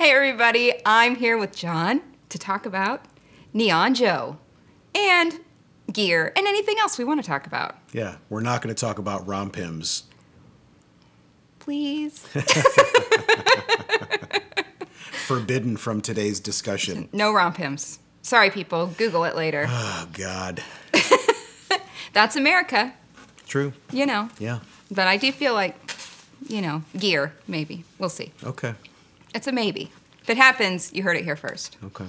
Hey everybody, I'm here with Jon to talk about Neon Joe and gear and anything else we want to talk about. Yeah, we're not going to talk about rompims. Please. Forbidden from today's discussion. No rompims. Sorry people, Google it later. Oh, God. That's America. True. You know. Yeah. But I do feel like, gear, maybe. We'll see. Okay. It's a maybe. If it happens, you heard it here first. Okay.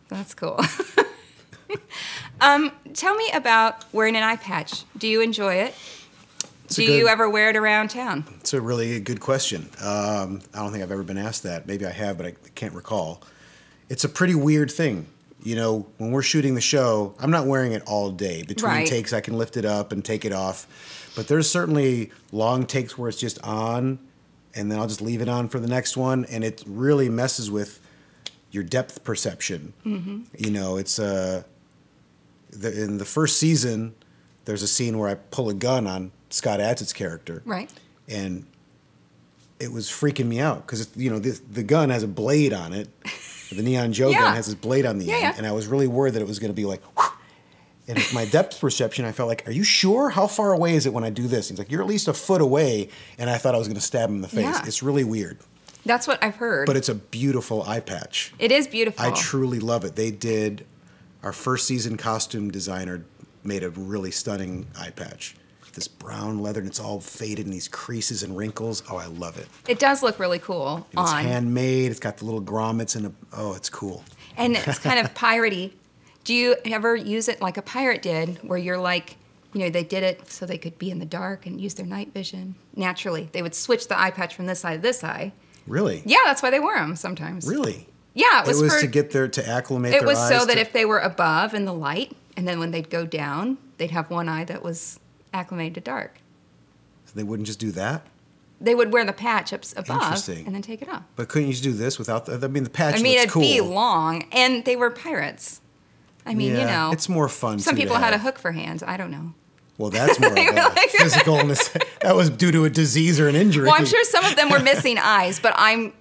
That's cool. Tell me about wearing an eye patch. Do you enjoy it? Do you ever wear it around town? It's a really good question. I don't think I've ever been asked that. Maybe I have, but I can't recall. It's a pretty weird thing. You know, when we're shooting the show, I'm not wearing it all day. Between takes, I can lift it up and take it off. But there's certainly long takes where it's just on, and then I'll just leave it on for the next one, and it really messes with your depth perception. Mm-hmm. You know, it's in the first season, there's a scene where I pull a gun on Scott Adsett's character. Right. And it was freaking me out because, the gun has a blade on it. The Neon Joe gun has this blade on the end, and I was really worried that it was going to be like, whoosh. And with my depth perception, I felt like, are you sure? How far away is it when I do this? He's like, you're at least a foot away, and I thought I was going to stab him in the face. Yeah. It's really weird. That's what I've heard. But it's a beautiful eye patch. It is beautiful. I truly love it. They did, our first season costume designer made a really stunning eye patch. This brown leather, and it's all faded in these creases and wrinkles. Oh, I love it. It does look really cool and it's handmade. It's got the little grommets and it's cool. And it's kind of piratey. Do you ever use it like a pirate did, where you're like, they did it so they could be in the dark and use their night vision naturally? They would switch the eye patch from this eye to this eye. Really? Yeah, that's why they wear them sometimes. Really? Yeah, it was to get there to acclimate their eyes. It was so that if they were above in the light, and then when they'd go down, they'd have one eye that was acclimated to dark. So they wouldn't just do that? They would wear the patch up above and then take it off. But couldn't you just do this without the patch looks cool. It'd be long, and they were pirates. It's more fun. Some people had a hook for hands. I don't know. Well, that's more of a physical. That was due to a disease or an injury. Well, I'm sure some of them were missing eyes, but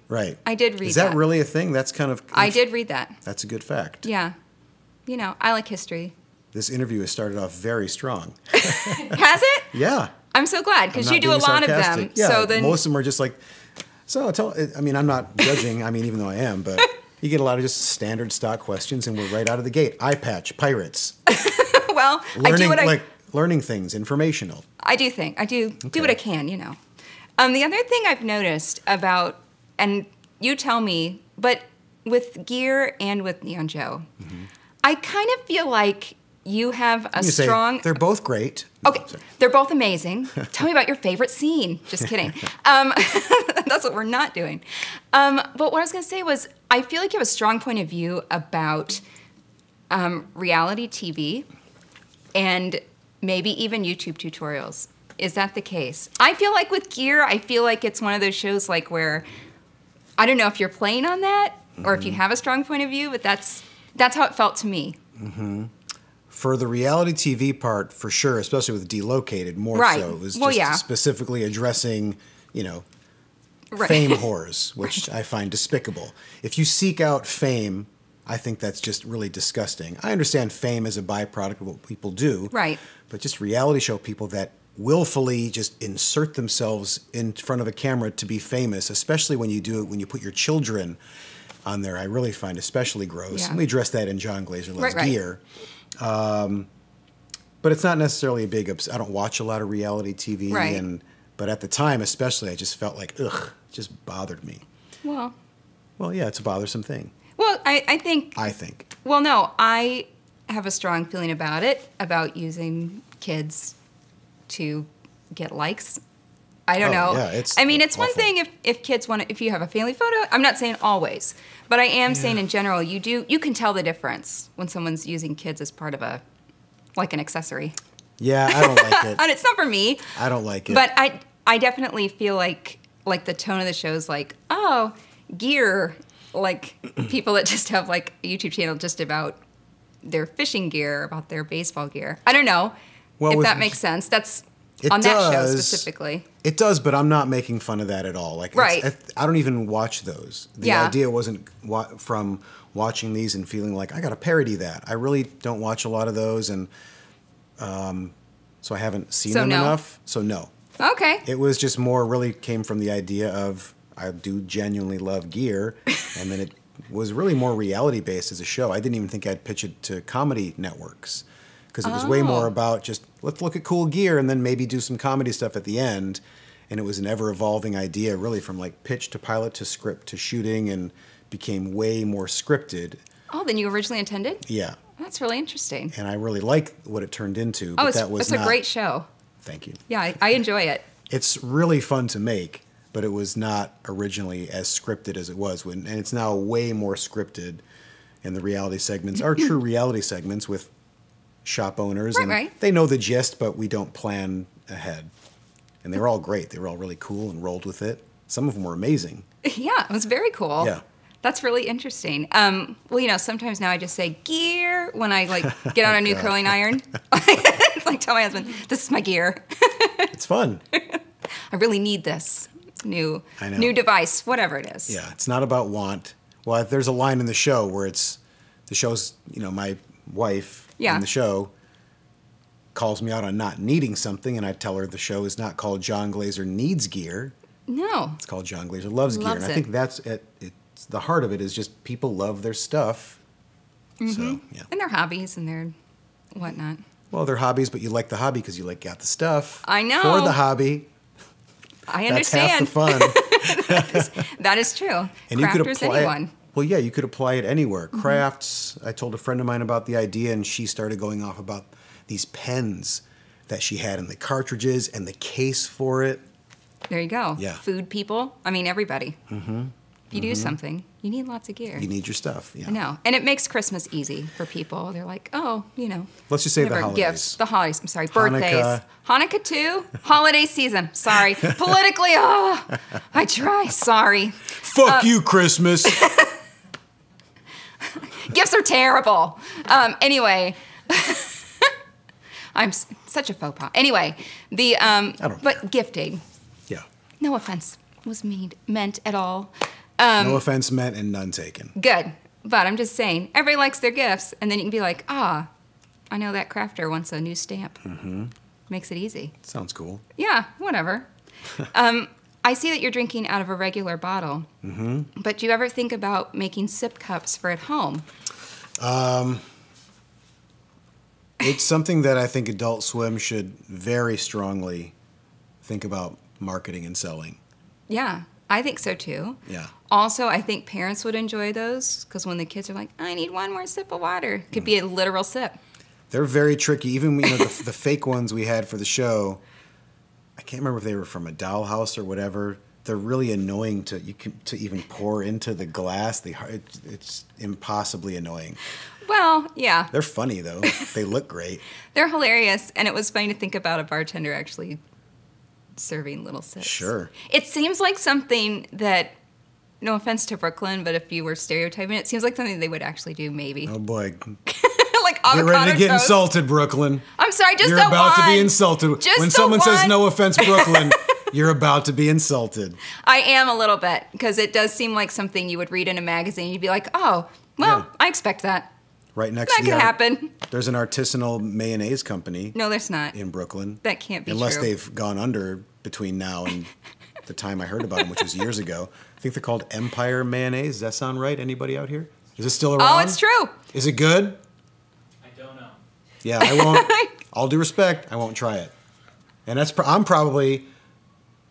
right. I did read that. Is that really a thing? That's kind of. I did read that. That's a good fact. Yeah. I like history. This interview has started off very strong. Has it? Yeah. I'm so glad, because you do a lot of them. Yeah, so then most of them are just like, I'm not judging, even though I am, but you get a lot of just standard stock questions, and we're right out of the gate. Eye patch, pirates. Well, learning things, informational. I do what I can, The other thing I've noticed about, and you tell me, but with gear and with Neon Joe, I kind of feel like you have a strong... They're both great. Okay, they're both amazing. Tell me about your favorite scene. Just kidding. That's what we're not doing. But what I was going to say was, I feel like you have a strong point of view about reality TV and maybe even YouTube tutorials. Is that the case? I feel like with gear, I feel like it's one of those shows like where, I don't know if you're playing on that or if you have a strong point of view, but that's how it felt to me. Mm-hmm. For the reality TV part, for sure, especially with Delocated, more so. It was just specifically addressing, fame whores, which I find despicable. If you seek out fame, I think that's just really disgusting. I understand fame is a byproduct of what people do. Right. But just reality show people that willfully just insert themselves in front of a camera to be famous, especially when you do it when you put your children on there, I really find especially gross. Yeah. And we addressed that in Jon Glaser Loves Gear. But it's not necessarily a big... I don't watch a lot of reality TV, but at the time especially, I just felt like, ugh, it just bothered me. Well, yeah, it's a bothersome thing. Well, I think... Well, no, I have a strong feeling about it, about using kids to get likes. I don't know. Yeah, it's awful. One thing if kids want to... If you have a family photo, I'm not saying always, but I am saying in general, you can tell the difference when someone's using kids as part of an accessory. Yeah, I don't like it. And it's not for me. I don't like it. But I definitely feel like the tone of the show is like, oh, gear, like people that just have like a YouTube channel just about their fishing gear, about their baseball gear. I don't know if that makes sense. on that show specifically. It does, but I'm not making fun of that at all. Like, right. I don't even watch those. The idea wasn't from watching these and feeling like I got to parody that. I really don't watch a lot of those, and so I haven't seen them enough. So no. Okay. It was just more really came from the idea of I do genuinely love gear, and then it was really more reality based as a show. I didn't even think I'd pitch it to comedy networks because it was way more about just let's look at cool gear and then maybe do some comedy stuff at the end. And it was an ever evolving idea, really, from like pitch to pilot to script to shooting, and became way more scripted. Oh, than you originally intended? Yeah. That's really interesting. And I really like what it turned into. Oh, it's a great show. Thank you. Yeah, I enjoy it. It's really fun to make, but it was not originally as scripted as it was. And it's now way more scripted. And the reality segments are true reality segments with shop owners. Right. They know the gist, but we don't plan ahead. And they were all great. They were all really cool and rolled with it. Some of them were amazing. Yeah, it was very cool. Yeah. That's really interesting. Well, sometimes now I just say gear when I get on a new curling iron. It's like tell my husband, this is my gear. It's fun. I really need this new device, whatever it is. Yeah, it's not about want. Well, there's a line in the show where the show's, my wife in the show calls me out on not needing something, and I tell her the show is not called Jon Glaser Needs Gear. No. It's called Jon Glaser Loves Gear. And I think that's it. It's the heart of it is just people love their stuff. Mm-hmm. So, yeah. And their hobbies and their whatnot. Well, they're hobbies, but you like the hobby because you got the stuff. I know. For the hobby. I understand. That's half the fun. that is true. And Crafters, you could apply anyone. It. Well, yeah, you could apply it anywhere. Mm-hmm. Crafts. I told a friend of mine about the idea, and she started going off about these pens that she had and the cartridges and the case for it. There you go. Yeah. Food people. I mean, everybody. Mm-hmm. If you do something, you need lots of gear. You need your stuff. Yeah. I know. And it makes Christmas easy for people. They're like, oh, Let's just say the holidays. Gifts. The holidays. I'm sorry. Birthdays. Hanukkah too. Holiday season. Sorry. Politically, I try. Sorry. Fuck you, Christmas. Gifts are terrible. Anyway. I'm such a faux pas. Anyway, but gifting. Yeah. No offense was meant at all. No offense meant and none taken. Good. But I'm just saying, everybody likes their gifts, and then you can be like, I know that crafter wants a new stamp. Mm-hmm. Makes it easy. Sounds cool. Yeah, whatever. I see that you're drinking out of a regular bottle. Mm-hmm. But do you ever think about making sip cups for at home? It's something that I think Adult Swim should very strongly think about marketing and selling. Yeah, I think so too. Yeah. Also, I think parents would enjoy those because when the kids are like, I need one more sip of water, it could be a literal sip. They're very tricky. Even the fake ones we had for the show, I can't remember if they were from a dollhouse or whatever. They're really annoying to even pour into the glass. It's impossibly annoying. Well, yeah. They're funny though. They look great. They're hilarious, and it was funny to think about a bartender actually serving little sips. Sure. It seems like something that, no offense to Brooklyn, but if you were stereotyping it seems like something they would actually do, maybe. Oh boy. Like avocado Get ready to get toast. Insulted, Brooklyn. I'm sorry, just You're the about one. to be insulted. Just when the someone one. says no offense, Brooklyn, you're about to be insulted. I am a little bit, because it does seem like something you would read in a magazine. You'd be like, oh, well, Yeah. I expect that. Right next That to could happen. There's an artisanal mayonnaise company. No, there's not. In Brooklyn. That can't be Unless true. they've gone under between now and the time I heard about them, which was years ago. I think they're called Empire Mayonnaise. Does that sound right? Anybody out here? Is it still around? Oh, it's true. Is it good? I don't know. Yeah, I won't. All due respect, I won't try it. And I'm probably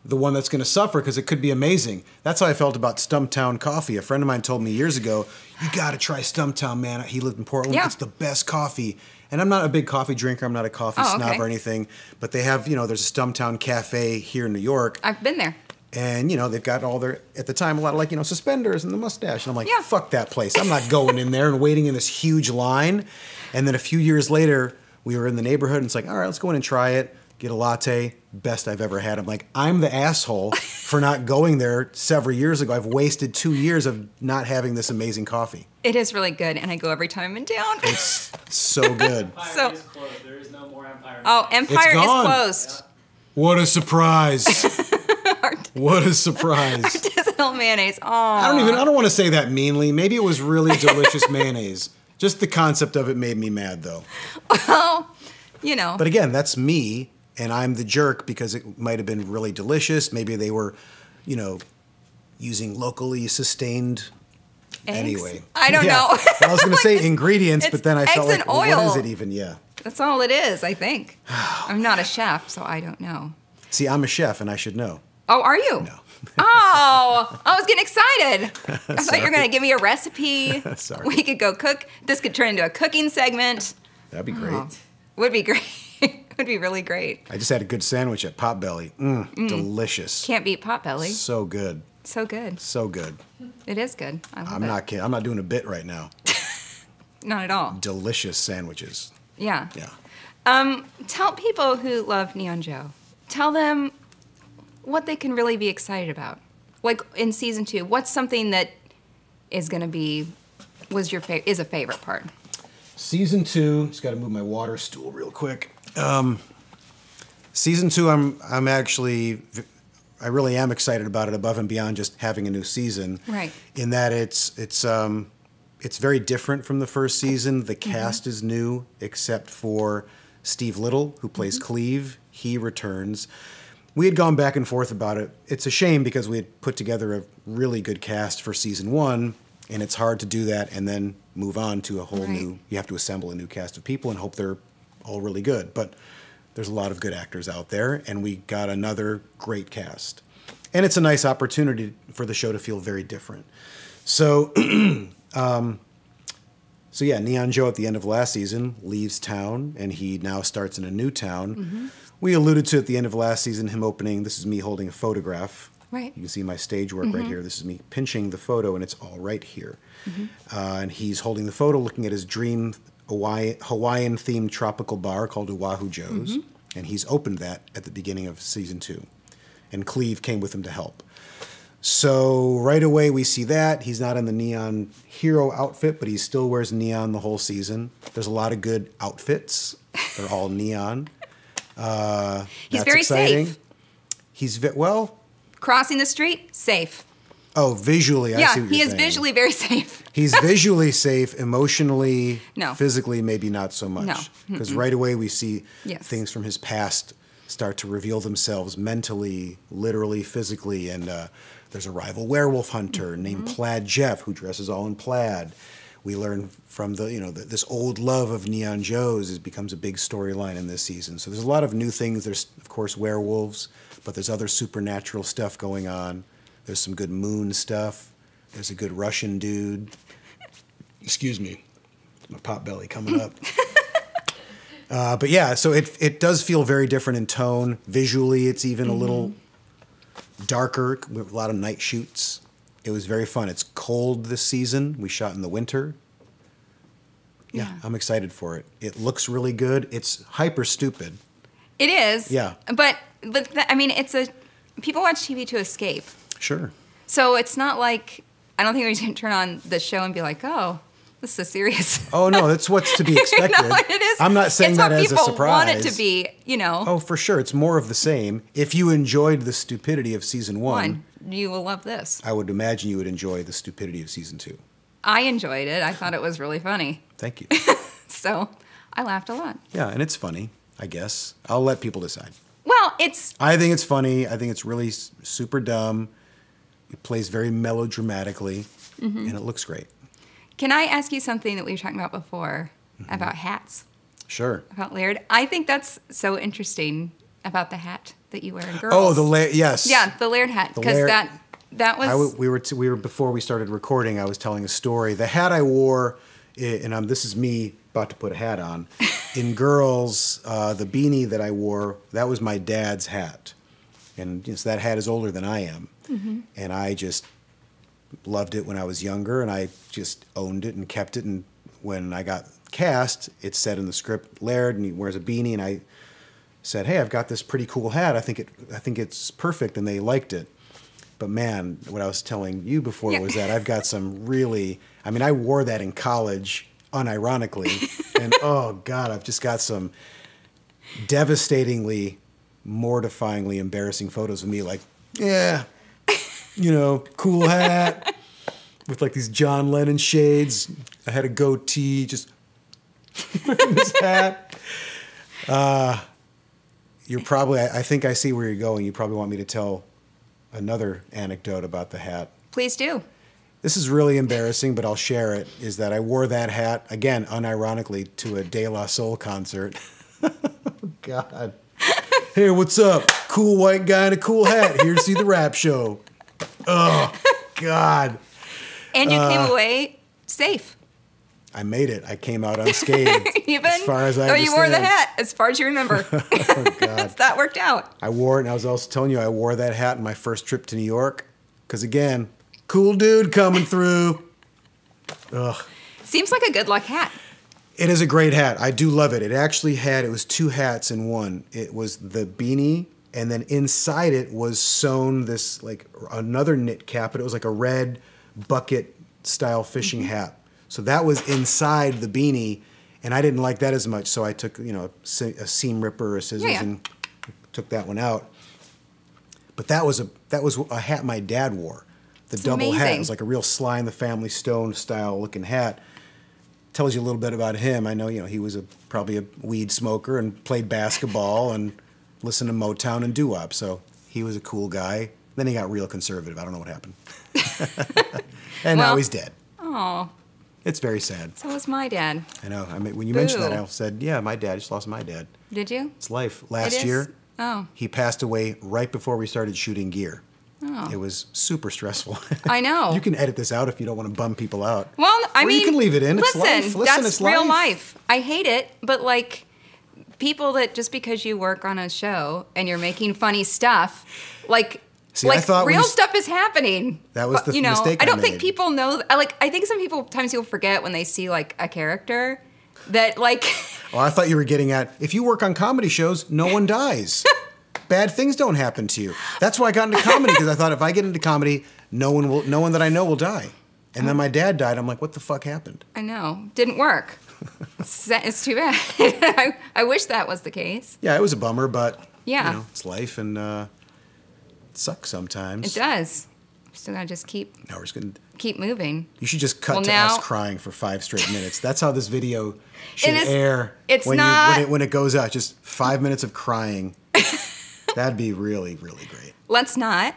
the one that's going to suffer because it could be amazing. That's how I felt about Stumptown coffee. A friend of mine told me years ago, you got to try Stumptown, man. He lived in Portland. Yeah. It's the best coffee. And I'm not a big coffee drinker. I'm not a coffee snob or anything. But they have, there's a Stumptown cafe here in New York. I've been there. And, they've got all their, at the time, a lot of suspenders and the mustache. And I'm like, Yeah. fuck that place. I'm not going in there and waiting in this huge line. And then a few years later, we were in the neighborhood and it's like, all right, let's go in and try it. Get a latte. Best I've ever had. I'm like, I'm the asshole for not going there several years ago. I've wasted 2 years of not having this amazing coffee. It is really good, and I go every time I'm in town. It's so good. Empire So- is closed. There is no more Empire. Oh, Empire It's is gone. closed. What a surprise. What a surprise. Artisanal mayonnaise. Oh. I don't want to say that meanly. Maybe it was really delicious mayonnaise. Just the concept of it made me mad, though. Well, you know. But again, that's me, and I'm the jerk because it might have been really delicious. Maybe they were, you know, using locally sustained. Eggs? Anyway. I don't know. I was going to say ingredients, but then I felt like, well, oil. what is it even? Yeah. That's all it is, I think. I'm not a chef, so I don't know. See, I'm a chef, and I should know. Oh, are you? No. Oh, I was getting excited. I thought you were going to give me a recipe. Sorry. We could go cook. This could turn into a cooking segment. That'd be great. Oh, would be great. Would be really great. I just had a good sandwich at Potbelly. Delicious. Can't beat Potbelly. So good. So good. So good. It is good. I love it. I'm not kidding. I'm not doing a bit right now. Not at all. Delicious sandwiches. Yeah. Yeah. Tell people who love Neon Joe. Tell them what they can really be excited about. Like in season 2, what's something that is going to be is a favorite part? Season 2. Just got to move my water stool real quick. Season 2. I really am excited about it above and beyond just having a new season. Right. In that it's very different from the first season. The cast is new except for Steve Little, who plays Cleve. He returns. We had gone back and forth about it. It's a shame because we had put together a really good cast for season 1, and it's hard to do that and then move on to a whole new. You have to assemble a new cast of people and hope they're all really good. But there's a lot of good actors out there, and we got another great cast. And it's a nice opportunity for the show to feel very different. So, yeah, Neon Joe at the end of last season leaves town, and he now starts in a new town. We alluded to at the end of last season him opening. This is me holding a photograph. Right. You can see my stage work right here. This is me pinching the photo, and it's all right here. And he's holding the photo, looking at his dream Hawaiian-themed tropical bar called Oahu Joe's. And he's opened that at the beginning of season 2. And Cleve came with him to help. So right away we see that. He's not in the neon hero outfit, but he still wears neon the whole season. There's a lot of good outfits. They're all neon. He's very exciting. safe. He's, well... Crossing the street, safe. Oh, visually, I see what you're saying. Yeah, he is visually very safe. He's visually safe, emotionally, no. Physically, maybe not so much. No. Because right away we see things from his past start to reveal themselves mentally, literally, physically. And there's a rival werewolf hunter named Plaid Jeff who dresses all in plaid. We learn from this old love of Neon Joe's becomes a big storyline in this season. So there's a lot of new things. There's, of course, werewolves, but there's other supernatural stuff going on. There's some good moon stuff. There's a good Russian dude. Excuse me. My pot belly coming up. But yeah, so it does feel very different in tone. Visually, it's even a little darker with a lot of night shoots. It was very fun. It's cold this season. We shot in the winter. Yeah, I'm excited for it. It looks really good. It's hyper stupid. It is. Yeah. But I mean, people watch TV to escape. Sure. So it's not like, I don't think we can turn on the show and be like, oh, this is serious. Oh, no, that's what's to be expected. No, it is. I'm not saying that as a surprise. It's what people want it to be, Oh, for sure. It's more of the same. If you enjoyed the stupidity of season 1, you will love this. I would imagine you would enjoy the stupidity of season 2. I enjoyed it. I thought it was really funny. Thank you. So I laughed a lot. Yeah, and it's funny, I guess. I'll let people decide. Well, I think it's funny. I think it's really super dumb. It plays very melodramatically, and it looks great. Can I ask you something that we were talking about before about hats? Sure. About Laird. I think that's so interesting about the hat that you wear in Girls. Oh, the Laird, yes. Yeah, the Laird hat, because that was. We were before we started recording. I was telling a story. The hat I wore, and this is me about to put a hat on. In Girls, the beanie that I wore, that was my dad's hat, and so that hat is older than I am, and I just loved it when I was younger, and I just owned it and kept it. And when I got cast, it said in the script Laird, and he wears a beanie, and I said, "Hey, I've got this pretty cool hat. I think it's perfect," and they liked it. But man, what I was telling you before was that I've got some really. I mean, I wore that in college, unironically, and oh God, I've just got some devastatingly mortifyingly embarrassing photos of me, like, yeah, you know, cool hat with like these John Lennon shades. I had a goatee, just this hat. You're probably, I think I see where you're going. You probably want me to tell another anecdote about the hat. Please do. This is really embarrassing, but I'll share it, is that I wore that hat, again, unironically, to a De La Soul concert. Oh, God. Hey, what's up? Cool white guy in a cool hat. Here to see the rap show. Oh, God. And you came away safe. I made it. I came out unscathed. Even? As far as I understand. You wore the hat, as far as you remember. Oh, God. That worked out. I wore it, and I was also telling you, I wore that hat in my first trip to New York. Because, again, cool dude coming through. Ugh. Seems like a good luck hat. It is a great hat. I do love it. It was 2 hats in one. It was the beanie, and then inside it was sewn this, like, another knit cap, but it was like a red bucket-style fishing hat. So that was inside the beanie, and I didn't like that as much, so I took, you know, a seam ripper or scissors and took that one out. But that was a hat my dad wore. The double hat. It was like a real Sly and the Family Stone style looking hat. Tells you a little bit about him. I know, you know, he was probably a weed smoker and played basketball and listened to Motown and doo-wop. So he was a cool guy. Then he got real conservative. I don't know what happened. And now he's dead. Oh. It's very sad. So was my dad. I know. I mean, when you mentioned that, I said, yeah, my dad. I just lost my dad. Did you? It's life. Last year, he passed away right before we started shooting gear. Oh. It was super stressful. I know. You can edit this out if you don't want to bum people out. Well, I mean, you can leave it in. Listen, it's life. That's it's real life. I hate it, but like people that just because you work on a show and you're making funny stuff, like. See, like I thought real stuff is happening. That was the mistake I don't think people know. I think sometimes people forget when they see like a character that like. Well, I thought you were getting at if you work on comedy shows, no one dies. Bad things don't happen to you. That's why I got into comedy, because I thought if I get into comedy, no one that I know will die. And then my dad died. I'm like, what the fuck happened? I know, didn't work. It's too bad. I wish that was the case. Yeah, it was a bummer, but yeah, you know, it's life and. It sucks sometimes. It does. We're still gotta just keep. No, we're just gonna keep moving. You should just cut to us crying for 5 straight minutes. That's how this video should air. It's when it goes out. Just 5 minutes of crying. That'd be really, really great. Let's not.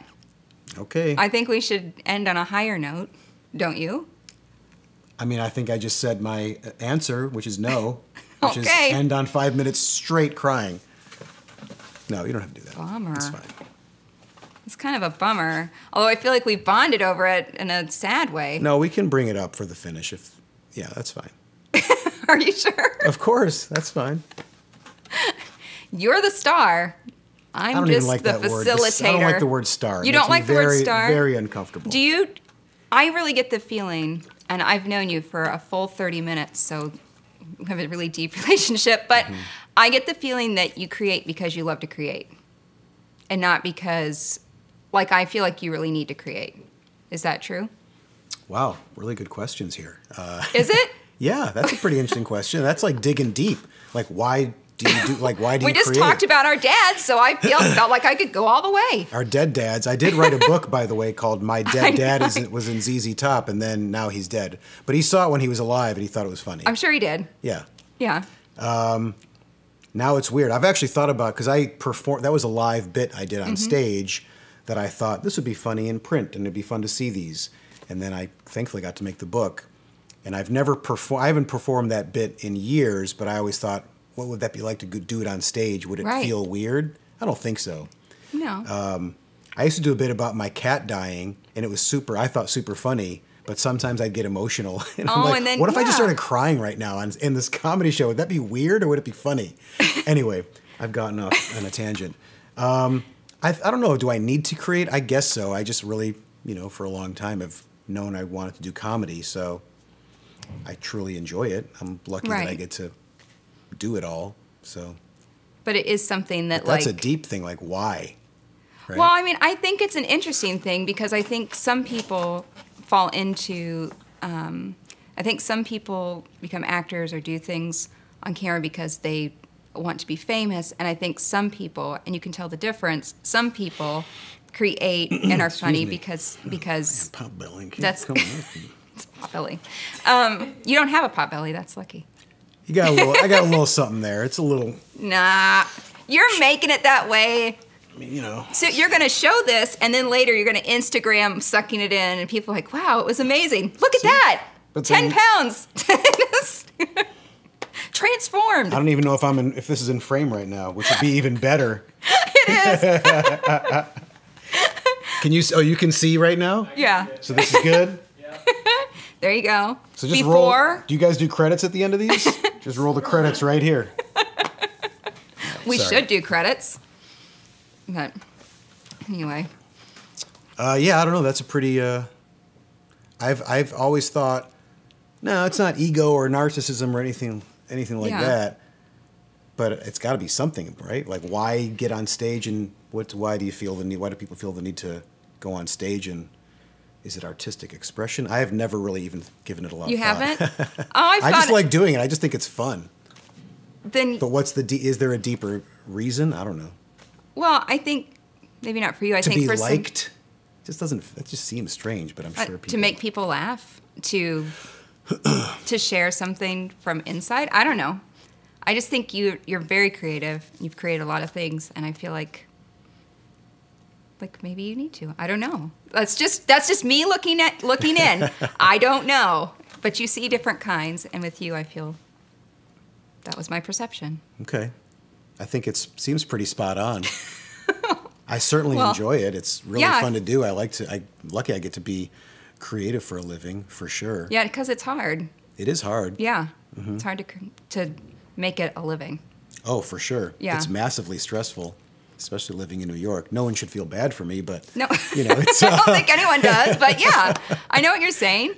Okay. I think we should end on a higher note, don't you? I mean, I think I just said my answer, which is no. Which is Okay. end on 5 minutes straight crying. No, you don't have to do that. Bummer. It's fine. It's kind of a bummer. Although I feel like we bonded over it in a sad way. No, we can bring it up for the finish. Yeah, that's fine. Are you sure? Of course, that's fine. You're the star. I'm just the facilitator. I don't like the word star. You don't like the word star? Very uncomfortable. Do you? I really get the feeling, and I've known you for a full 30 minutes, so we have a really deep relationship, but I get the feeling that you create because you love to create, and not because... Like, I feel like you really need to create. Is that true? Wow, really good questions here. Is it? Yeah, that's a pretty interesting question. That's like digging deep. Like, why do you do? Like, why do we you create? We just talked about our dads, so I felt like I could go all the way. Our dead dads. I did write a book, by the way, called "My Dead Dad Was in ZZ Top," and then now he's dead. But he saw it when he was alive, and he thought it was funny. I'm sure he did. Yeah. Yeah. Now it's weird. I've actually thought about because I performed. That was a live bit I did on stage. That I thought this would be funny in print and it'd be fun to see these. And then I thankfully got to make the book. And I haven't performed that bit in years, but I always thought, what would that be like to do it on stage? Would it feel weird? I don't think so. No. I used to do a bit about my cat dying, and it was I thought super funny, but sometimes I'd get emotional. And I'm like, and then, what if I just started crying right now in this comedy show? Would that be weird or would it be funny? Anyway, I've gotten off on a tangent. I don't know. Do I need to create? I guess so. I just really, for a long time have known I wanted to do comedy, so I truly enjoy it. I'm lucky that I get to do it all. So, but it is something that that's a deep thing. Like, why? Right? Well, I mean, I think it's an interesting thing because I think some people fall into. I think some people become actors or do things on camera because they want to be famous, and I think some people, and you can tell the difference, some people create and are funny because pot belly. That's it's pot belly. You don't have a pot belly. That's lucky. You got a little. I got a little something there. It's a little. Nah, you're making it that way. I mean, you know. So you're going to show this, and then later you're going to Instagram sucking it in, and people are like, "Wow, it was amazing! Look at that! But 10 pounds, transformed." I don't even know if this is in frame right now, which would be even better. It is. Can you? Oh, you can see right now. Yeah. So this is good. There you go. So just roll. Do you guys do credits at the end of these? Just roll the credits right here. We should do credits. But anyway. Yeah, I don't know. That's a pretty. I've always thought, no, it's not ego or narcissism or anything like that. But it's got to be something, right? Like, why get on stage and why do you feel the need? Why do people feel the need to go on stage, and is it artistic expression? I have never really even given it a lot of thought. You haven't? Oh, I just like doing it. I just think it's fun. But what's is there a deeper reason? I don't know. Well, I think maybe not for you. I think to for be liked, it just seems strange. But I'm sure people to make people laugh, to share something from inside. I don't know. I just think you're very creative. You've created a lot of things, and I feel like maybe you need to. I don't know. That's just me looking in. I don't know, but you see different kinds, and with you, I feel that was my perception. Okay, I think it seems pretty spot on. I certainly enjoy it. It's really fun to do. I'm lucky I get to be creative for a living, for sure. Yeah, because it's hard. It is hard. Yeah, it's hard to make it a living. Oh, for sure. Yeah. It's massively stressful, especially living in New York. No one should feel bad for me, but no, it's, I don't think anyone does. But yeah, I know what you're saying.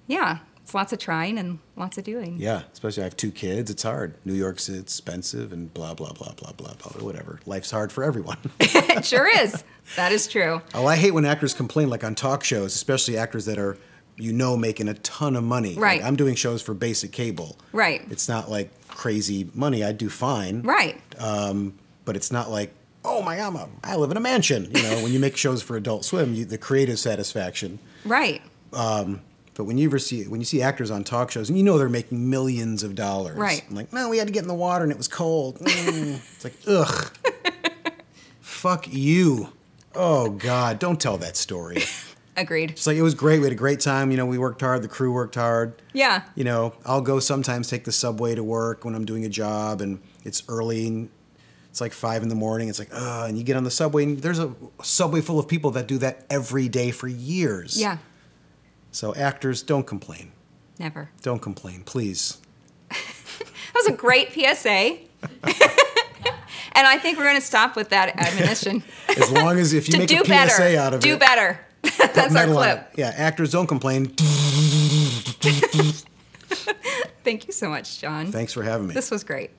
Yeah, it's lots of trying and lots of doing. Yeah, especially I have 2 kids. It's hard. New York's expensive and blah blah blah blah blah blah. Whatever. Life's hard for everyone. It sure is. That is true. Oh, I hate when actors complain, like on talk shows, especially actors that are making a ton of money. Right. Like, I'm doing shows for basic cable. Right. It's not like crazy money. I do fine. Right. But it's not like, oh my God, I live in a mansion. When you make shows for Adult Swim, the creative satisfaction. Right. But when you see actors on talk shows, and they're making millions of dollars. Right. I'm like, no, we had to get in the water and it was cold. It's like, ugh. Fuck you. Oh God, don't tell that story. Agreed. It's like, it was great. We had a great time. We worked hard. The crew worked hard. Yeah. I'll go sometimes take the subway to work when I'm doing a job, and it's early, and it's like 5 in the morning. It's like, and you get on the subway, and there's a subway full of people that do that every day for years. Yeah. So actors, don't complain. Never. Don't complain, please. That was a great PSA. And I think we're going to stop with that admonition. As long as if you make a PSA out of it. Do better. That's our clip. Yeah, actors don't complain. Thank you so much, Jon. Thanks for having me. This was great.